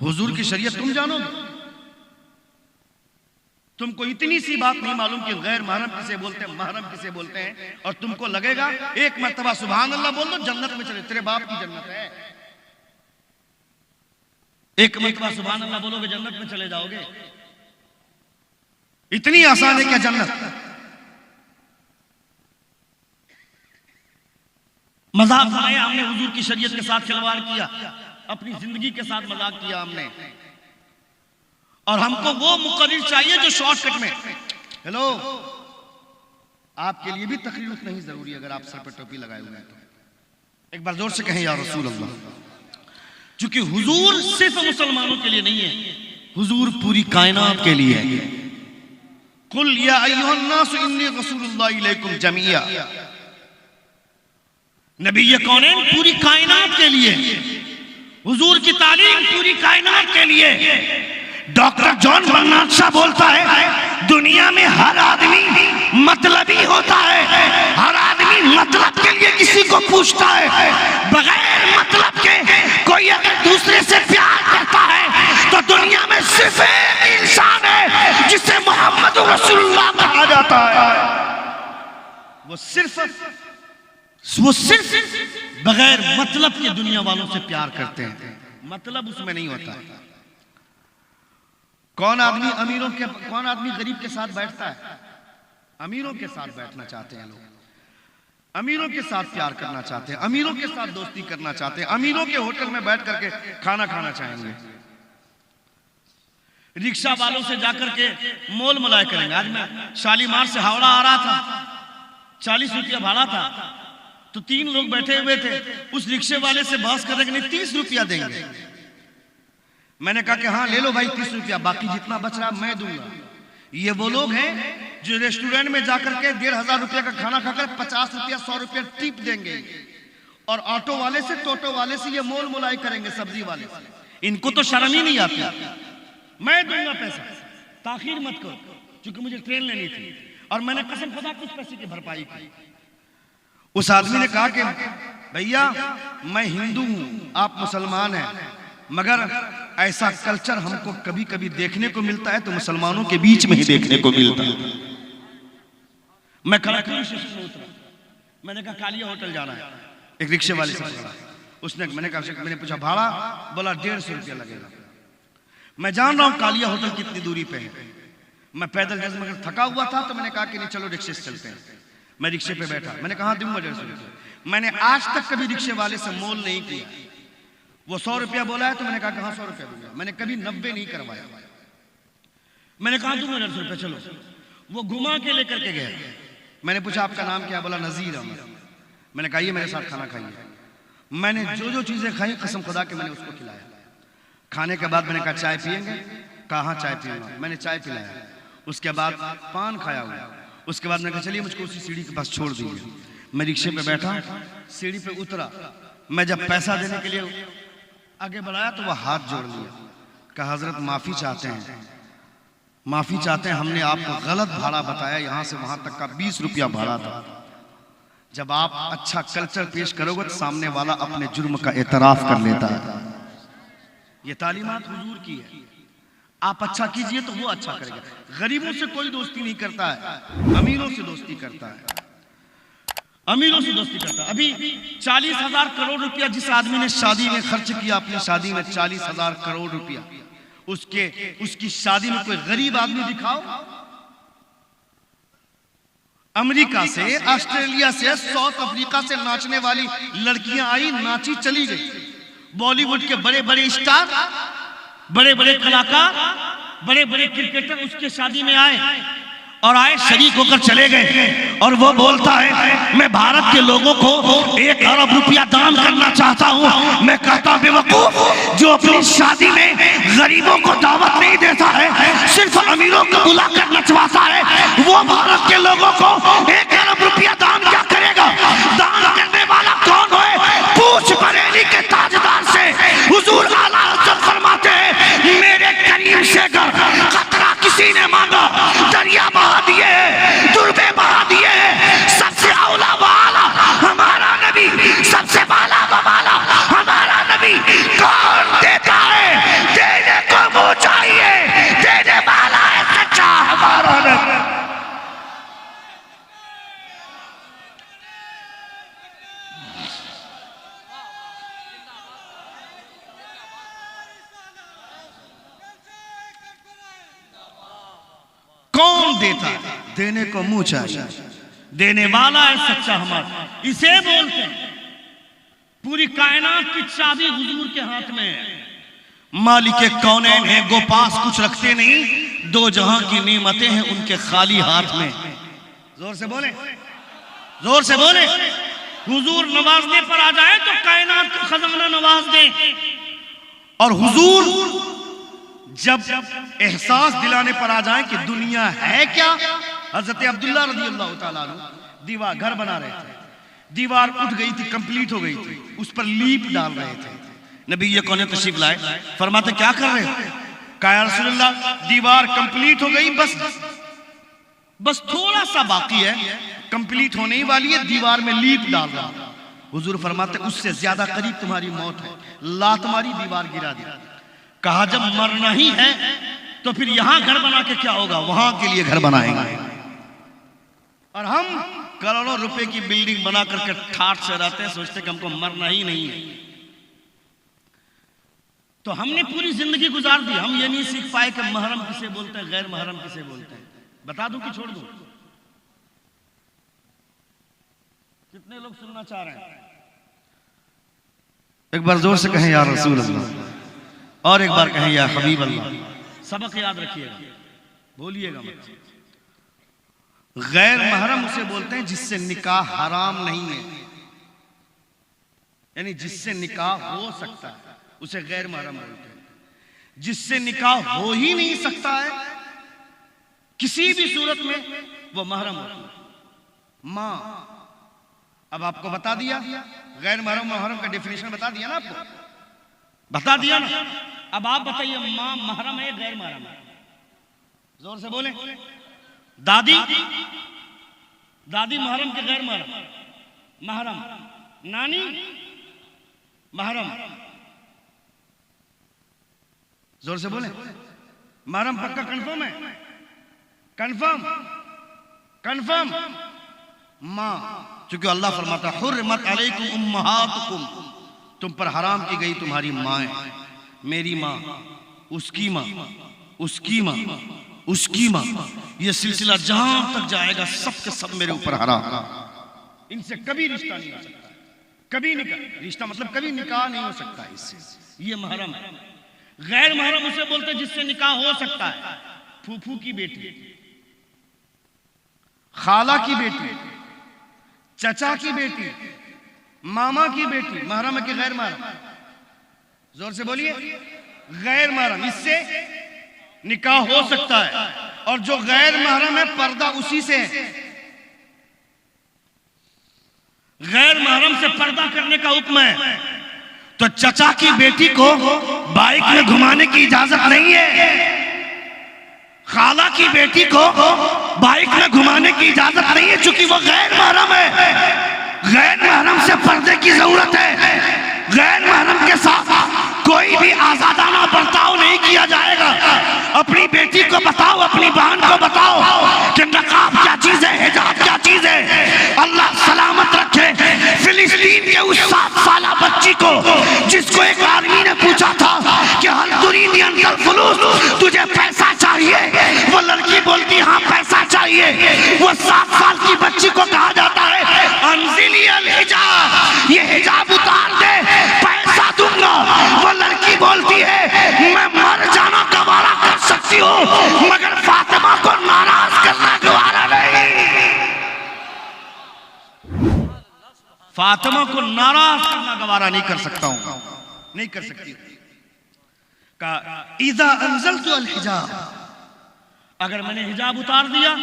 हुजूर की शरीयत तुम जानोगे? तुमको इतनी सी बात नहीं मालूम कि गैर महरम किसे बोलते हैं, महरम किसे बोलते हैं, और तुमको लगेगा एक मर्तबा सुभान अल्लाह बोल दो जन्नत में चले, तेरे बाप की जन्नत है। एक मर्तबा सुभान अल्लाह बोलोगे जन्नत में चले जाओगे? इतनी आसान है क्या जन्नत? मजाक बनाया हमने, हुजूर की शरीयत के साथ खिलवाड़ किया, अपनी जिंदगी के साथ मजाक किया हमने। और हमको वो मुकर्रिर चाहिए जो शॉर्टकट में, हेलो आपके लिए भी तकरीर नहीं जरूरी अगर आप सर पर टोपी लगाए हुए हैं तो एक बार जोर से कहें या रसूल अल्लाह। क्योंकि हुजूर सिर्फ मुसलमानों के लिए नहीं है, हुजूर पूरी कायनात के लिए है। कुल या अय्युहन्नास इन्नी रसूलुल्लाह इलैकुम जमीआ, नबी कौनैन पूरी कायनात के लिए, हुजूर की तालीम पूरी कायनात के लिए। डॉक्टर जॉन बर्नार्ड शाह बोलता है दुनिया में हर आदमी मतलबी होता है, हर आदमी मतलब के लिए किसी को पूछता है, बगैर मतलब के कोई अगर दूसरे से प्यार करता है तो दुनिया में सिर्फ एक इंसान है जिसे मोहम्मद रसूलुल्लाह कहा जाता है। वो सिर्फ बगैर मतलब के दुनिया वालों से प्यार करते हैं, मतलब उसमें नहीं होता है। कौन आदमी गरीब के साथ बैठता है? अमीरों के साथ बैठना चाहते हैं लोग, अमीरों के साथ प्यार करना चाहते हैं, अमीरों के साथ दोस्ती करना चाहते हैं, अमीरों के होटल में बैठ करके खाना खाना चाहेंगे, रिक्शा वालों से जाकर के मोल मुलाय करेंगे। आज मैं शालीमार से हावड़ा आ रहा था, 40 रुपया भाड़ा था, तो 3 लोग बैठे हुए थे, उस रिक्शे वाले से बहस कर रहे कि नहीं 30 रुपया देंगे। मैंने कहा कि हाँ ले लो भाई 30 रुपया, बाकी जितना बच रहा मैं दूंगा। ये वो लोग हैं जो रेस्टोरेंट में जाकर के 1500 रुपया का खाना खाकर 50 रुपया 100 रुपया टिप देंगे, और ऑटो वाले से टोटो वाले से ये मोल मुलाई करेंगे, सब्जी वाले से। इनको तो शर्म ही नहीं आती। मैं दूंगा पैसा, ताखीर मत करो, क्योंकि मुझे ट्रेन लेनी थी और मैंने कसम खुदा कुछ पैसे की भरपाई की। उस आदमी ने कहा कि भैया मैं हिंदू हूं, आप मुसलमान हैं, मगर ऐसा कल्चर हमको कभी कभी देखने को मिलता है तो मुसलमानों के बीच में ही देखने को मिलता है। मैं खड़गपुर स्टेशन में उतरा, मैंने कहा कालिया होटल जाना है, एक रिक्शे वाले से बोला, उसने मैंने पूछा भाड़ा, बोला 150 रुपया लगेगा। मैं जान रहा हूं कालिया होटल कितनी दूरी पे है, मैं पैदल जैसे मगर थका हुआ था तो मैंने कहा कि नहीं चलो रिक्शे से चलते हैं। मैं रिक्शे पे बैठा, मैंने कहा दूंगा 150 रुपया। मैंने आज तक कभी रिक्शे वाले से मोल नहीं किया, वो 100 रुपया बोला है तो मैंने कहा कि हाँ 100 रुपया दूंगा, मैंने कभी 90 नहीं करवाया। मैंने कहा दूंगा 150 रुपया, चलो। वो घुमा के लेकर के गया, मैंने पूछा आपका नाम क्या, बोला नजीर अहमद। मैंने कहा ये मेरे साथ खाना खाइए। मैंने जो जो चीजें खाई कसम खुदा के मैंने उसको खिलाया। खाने के बाद मैंने कहा चाय पियेंगे, कहा चाय पीऊंगा, मैंने चाय पिलाया। उसके बाद पान खाया हुआ, उसके बाद मैंने कहा चलिए मुझको उसी सीढ़ी के पास छोड़ दीजिए। मैं रिक्शे पे बैठा, सीढ़ी पे उतरा, मैं जब पैसा देने के लिए आगे बढ़ाया तो वह हाथ जोड़ लिया, कहा हजरत माफी चाहते हैं, माफी चाहते हैं, हमने आपको गलत भाड़ा बताया, यहां से वहां तक का 20 रुपया भाड़ा था। जब आप अच्छा कल्चर पेश करोगे तो सामने वाला अपने जुर्म का एतराफ कर लेता है। ये तालीमात हुजूर की है, आप अच्छा कीजिए तो वो अच्छा करेगा। गरीबों से कोई दोस्ती नहीं करता है, अमीरों से दोस्ती करता है, अमीरों से दोस्ती करता है। अभी 40,000 करोड़ रुपया जिस आदमी ने शादी में खर्च किया, अपनी शादी में 40,000 करोड़ रुपया, उसकी शादी में कोई गरीब आदमी दिखाओ। अमेरिका से, ऑस्ट्रेलिया से, साउथ अफ्रीका से नाचने वाली लड़कियां आई, नाची चली गई। बॉलीवुड के बड़े बड़े स्टार, बड़े बड़े कलाकार, बड़े बड़े क्रिकेटर उसके शादी में आए और आए शरीक होकर चले गए। और वो बोलता है मैं भारत के लोगों को 1 अरब रुपया दान करना चाहता हूँ। मैं कहता हूँ बेवकूफ, जो अपनी शादी में गरीबों को दावत नहीं देता है, सिर्फ अमीरों को बुलाकर नचवाता है, वो भारत के लोगों को 1 अरब रुपया दान क्या करेगा? दान करने वाला कौन है? पूछ बरेली के ताजदार से। हुजूर आला हज़रत फरमाते हैं मेरे करीम से अगर कतरा किसी ने मांगा, दरिया बहा दिया कौन देता है? देने को मुंह चाहिए, देने वाला है सच्चा हमारा, इसे बोलते हैं। पूरी कायनात की चाबी हुजूर के हाथ में है। मालिक कौनैन है, गो पास कुछ रखते नहीं, दो जहां की नेमतें हैं उनके खाली हाथ में। जोर से बोले, जोर से बोले। हुजूर नवाजने पर आ जाए तो कायनात का खजाना नवाज दे, और हुजूर जब एहसास दिलाने पर आ जाए कि दुनिया है क्या। हजरत अब्दुल्ला रज़ी अल्लाह तआला अन्हु दीवार घर बना रहे थे, दीवार उठ गई थी, कंप्लीट हो गई थी, उस पर लीप डाल रहे थे। नबी ये कौन तशरीफ लाए, फरमाते क्या कर रहे हो? कहा या रसूलल्लाह दीवार कंप्लीट हो गई, बस थोड़ा सा बाकी है, कंप्लीट होने ही वाली है, दीवार में लीप डाल रहा। हुजूर फरमाते उससे ज्यादा करीब तुम्हारी मौत है, लात मारी दीवार गिरा दी। कहा जब मरना ही है तो फिर यहां घर बना के क्या होगा, वहां के लिए घर बनाएंगे। और हम करोड़ों रुपए की बिल्डिंग बना करके ठाठ से रहते हैं, सोचते कि हमको मरना ही नहीं है। तो हमने पूरी जिंदगी गुजार दी, हम ये नहीं सीख पाए कि महरम किसे बोलते हैं, गैर महरम किसे बोलते हैं। बता दूं कि छोड़ दूं? कितने लोग सुनना चाह रहे हैं? एक बार जोर से कहें या रसूल अल्लाह, और एक बार कहें या हबीब अल्लाह। सबक याद रखिएगा, भूलिएगा मत। गैर महरम उसे बोलते हैं जिससे निकाह हराम नहीं है, यानी जिससे निकाह हो सकता है उसे गैर महरम बोलते हैं। जिससे निकाह हो ही नहीं सकता है किसी भी सूरत में, वो महरम होती है। माँ, अब आपको बता दिया गैर महरम महरम का डेफिनेशन बता दिया ना, आपको बता दिया ना। अब आप बताइए माँ महरम है गैर महरम है? जोर से बोले। दादी, दादी महरम के गैर महरम? महरम। नानी महरम? जोर से बोले। महरम पक्का कंफर्म है? Confirm, confirm. माँ, क्योंकि अल्लाह फरमाता हुर्रिमत अलैकुम उम्महातुकुम, तुम पर हराम की गई तुम्हारी माएं। मेरी माँ, उसकी माँ, उसकी माँ, उसकी माँ, ये सिलसिला जहां तक जाएगा सब के सब मेरे ऊपर हराम। इनसे कभी रिश्ता नहीं हो सकता, कभी निकाह, रिश्ता मतलब कभी निकाह नहीं हो सकता इससे। ये महरम है। गैर महरम उसे बोलते हैं जिससे निकाह हो सकता है। फूफू की बेटी, खाला की बेटी, चचा की बेटी, मामा की बेटी, महरम है कि गैर महरम? जोर से बोलिए। गैर महरम, इससे निकाह हो सकता है। और जो गैर महरम है पर्दा उसी से है। गैर महरम से पर्दा करने का हुक्म है। तो चचा की बेटी को बाइक में घुमाने की इजाजत नहीं है, खाला की बेटी को बाइक में घुमाने की इजाजत नहीं है, क्योंकि वो गैर महरम है। गैर महरम से पर्दे की जरूरत है। गैर महरम के साथ कोई भी आजादाना बर्ताव नहीं किया जाएगा। अपनी बेटी को बताओ, अपनी बहन को बताओ कि नकाब क्या चीज है, हिजाब क्या चीज है। अल्लाह सलामत रखे फिलिस्तीन के उस 7 साला बच्ची को जिसको एक आदमी ने पूछा था कि हल तुरीनी अंदर फुलूस, तुझे पैसा चाहिए? वो लड़की बोलती हाँ पैसा चाहिए। वो 7 साल की बच्ची को कहा जाता है अंजिली अल हिजाब, ये हिजाब उतार दे पैसा दूंगा। वो लड़की बोलती है मैं मर जाना गवारा कर सकती हूँ मगर फातिमा को नाराज करना गवारा नहीं। फातिमा को नाराज करना गवारा नहीं कर सकता हूं, नहीं कर सकती। कहा इज़ा अंज़लतु अल हिजाब, अगर मैंने हिजाब उतार दिया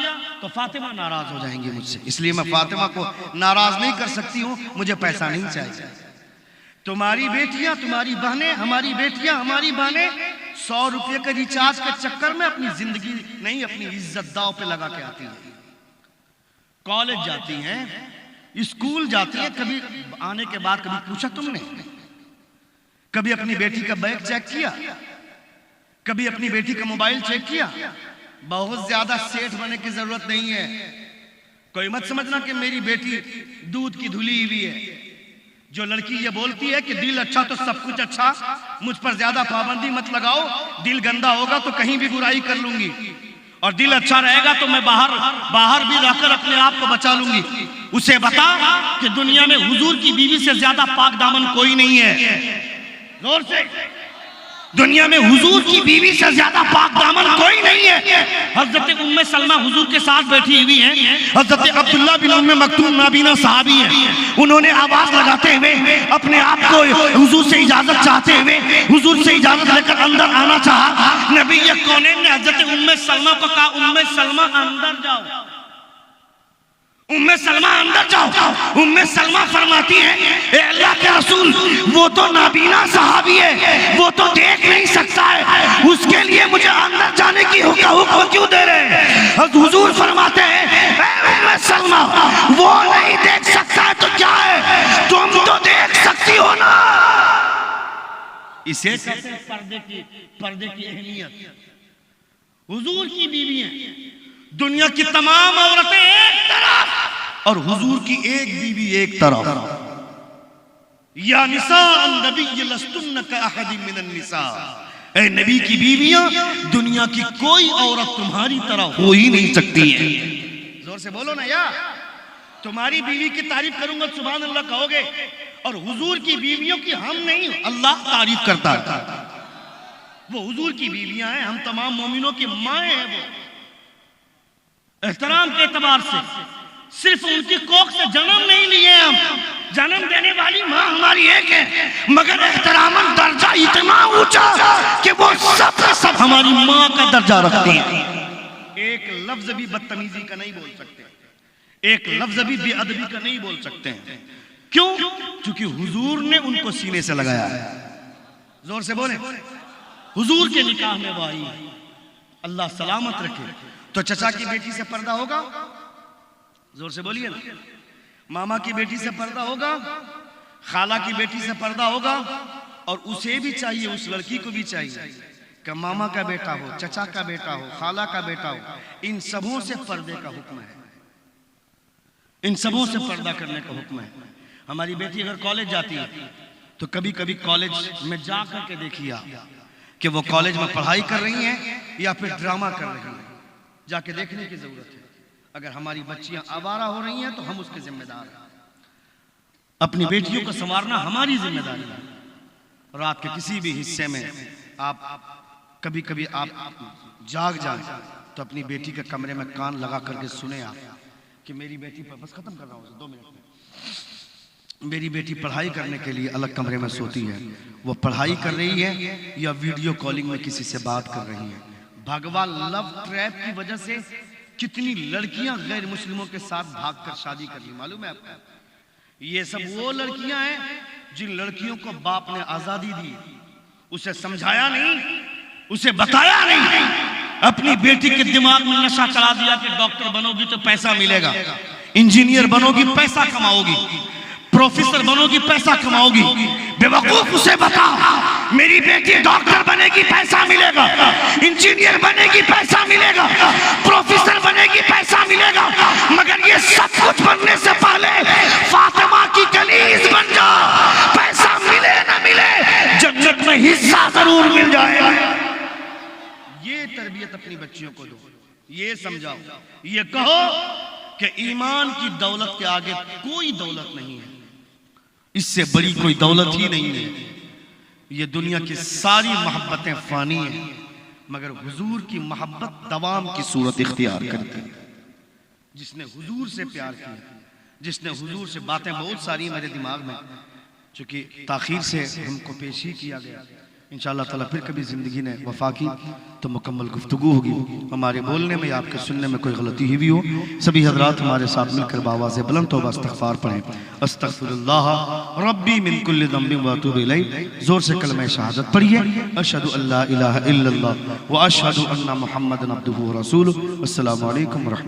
तो फातिमा नाराज हो जाएंगी मुझसे, इसलिए मैं फातिमा को नाराज नहीं कर सकती हूँ, मुझे पैसा नहीं चाहिए। तुम्हारी बेटियां, तुम्हारी बहनें, हमारी बेटियां, हमारी बहनें 100 रुपये के रिचार्ज के चक्कर में अपनी जिंदगी नहीं, अपनी इज्जत दांव पे लगा के आती हैं। कॉलेज जाती हैं, स्कूल जाती है, कभी आने के बाद कभी पूछा तुमने? कभी अपनी बेटी का बैग चेक किया? कभी अपनी बेटी का मोबाइल चेक किया? बहुत ज्यादा सेठ बनने की जरूरत नहीं है। कोई मत समझना कि मेरी बेटी दूध की धुली हुई है। जो लड़की ये बोलती है कि दिल अच्छा तो सब कुछ अच्छा, मुझ पर ज्यादा पाबंदी मत लगाओ, दिल गंदा होगा तो कहीं भी बुराई कर लूंगी। और दिल अच्छा रहेगा तो मैं बाहर भी रहकर अपने आप को बचा लूंगी। उसे बता कि दुनिया में हुजूर की बीवी से ज्यादा पाक दामन कोई नहीं है। जोर से, दुनिया में हुजूर की बीवी से ज्यादा पाक दामन कोई नहीं है। हजरत उम्मे सलमा हुजूर के साथ बैठी हुई हैं। हजरत अब्दुल्ला बिन उम्मे मक्तूम नाबीना सहाबी हैं। उन्होंने आवाज लगाते हुए अपने आप को हुजूर से इजाजत चाहते हुए हुजूर से इजाजत लेकर अंदर आना चाहा। नबी कौनैन ने हजरत उम्मे सलमा को कहा, उम्मे सलमा अंदर जाओ, उम्मे सलमा अंदर जाओ। उम्मे सलमा फरमाती है, ए अल्लाह के रसूल, वो तो नाबीना सहाबी है, वो तो देख नहीं सकता है, उसके लिए मुझे अंदर जाने की हुक्म क्यों दे रहे हैं? हुजूर फरमाते हैं, ए उम्मे सलमा, वो नहीं देख सकता है तो क्या है, तुम तो देख सकती हो ना। इसे कहते हैं पर्दे की अहमियत। हुजूर की बीवियां, दुनिया की तमाम औरतें एक तरफ और हुजूर की एक बीवी एक तरफ। या निसा नबी लस्तुन्न का अहद मिनन निसा, ए नबी की बीवियां, दुनिया की कोई औरत तुम्हारी तरह हो ही नहीं सकती है। जोर से बोलो ना यार, तुम्हारी बीवी की तारीफ करूंगा सुभान अल्लाह कहोगे, और हुजूर की बीवियों की हम नहीं, अल्लाह तारीफ करता है। वो हुजूर की बीवियां हैं, हम तमाम मोमिनों की माएँ हैं। वो एहतराम के एतबार से सिर्फ उनकी कोख से जन्म नहीं लिए हम, जन्म देने वाली माँ हमारी एक है, मगर एहतरामन दर्जा इतना ऊंचा कि वो सब हमारी माँ का दर्जा रखती हैं। एक लफ्ज भी बदतमीजी का नहीं बोल सकते, एक लफ्ज भी बेअदबी का नहीं बोल सकते हैं। क्यों? क्योंकि हुजूर ने उनको सीने से लगाया है। जोर से बोले, हुजूर के निकाह में वो आई, अल्लाह सलामत रखे। तो चचा की बेटी से पर्दा होगा? जोर से बोलिए ना। मामा की बेटी से पर्दा होगा, खाला की बेटी से पर्दा होगा, और उसे भी चाहिए, उस लड़की को भी चाहिए कि मामा का बेटा हो, चचा का बेटा हो, खाला का बेटा हो, इन सबों से पर्दे का हुक्म है, इन सबों से पर्दा करने का हुक्म है। हमारी बेटी अगर कॉलेज जाती है तो कभी कभी कॉलेज में जा करके देखिए कि वो कॉलेज में पढ़ाई कर रही हैं या फिर ड्रामा कर रही हैं, जाके देखने की जरूरत है। अगर हमारी बच्चियां आवारा हो रही हैं तो हम उसके जिम्मेदार हैं। अपनी बेटियों को संवारना हमारी जिम्मेदारी है। रात के किसी भी हिस्से में आप कभी कभी आप जाग जाए तो अपनी बेटी के कमरे में कान लगा करके सुने आप कि मेरी बेटी पर, बस खत्म कर रहा हूँ 2 मिनट में, मेरी बेटी पढ़ाई करने के लिए अलग कमरे में सोती है, वो पढ़ाई कर रही है या वीडियो कॉलिंग में किसी से बात कर रही है। भगवा लव ट्रैप की वजह से कितनी लड़कियां गैर मुस्लिमों के साथ भागकर शादी कर ली, मालूम है आपको? ये सब वो लड़कियां हैं जिन लड़कियों को बाप ने आजादी दी, उसे समझाया नहीं, उसे बताया नहीं, अपनी बेटी के दिमाग में नशा चढ़ा दिया कि डॉक्टर बनोगी तो पैसा मिलेगा, इंजीनियर बनोगी पैसा कमाओगी, प्रोफेसर बनोगी पैसा कमाओगी। बेवकूफ, उसे बता मेरी बेटी डॉक्टर बनेगी पैसा मिलेगा, इंजीनियर बनेगी पैसा मिलेगा, प्रोफेसर बनेगी पैसा मिलेगा, मगर ये सब कुछ बनने से पहले फातिमा की कलीज बन जा, पैसा मिले ना मिले जन्नत में हिस्सा जरूर मिल जाएगा। ये तरबियत अपनी बच्चियों को दो, ये समझाओ, ये कहो कि ईमान की दौलत के आगे कोई दौलत नहीं है, इससे बड़ी कोई दौलत ही नहीं है। ये दुनिया की सारी मोहब्बतें फानी हैं, मगर हुजूर की मोहब्बत दवाम की सूरत इख्तियार करती है। जिसने हुजूर से प्यार किया, जिसने हुजूर से, बातें बहुत सारी मेरे दिमाग में, चूंकि ताखीर से हमको पेश ही किया गया, इंशाअल्लाह ताला फिर कभी ज़िंदगी ने वफा की तो मुकम्मल गुफ्तगू होगी। हमारे बोलने में या आपके सुनने में कोई गलती हुई हो, सभी हजरात हमारे साथ मिलकर बावाज़ बुलंद तौबा इस्तग़फ़ार पढ़ें। अस्तग़फ़िरुल्लाह रब्बी मिन कुल्लि ज़ंबिन व अतूबु इलैह। ज़ोर से कलमा शहादत पढ़िए, अशहदु अल्ला इलाहा इल्लल्लाह व अशहदु अन्ना मुहम्मदन अब्दुहु व रसूलुहु। अस्सलामु अलैकुम व रहमतुल्लाह।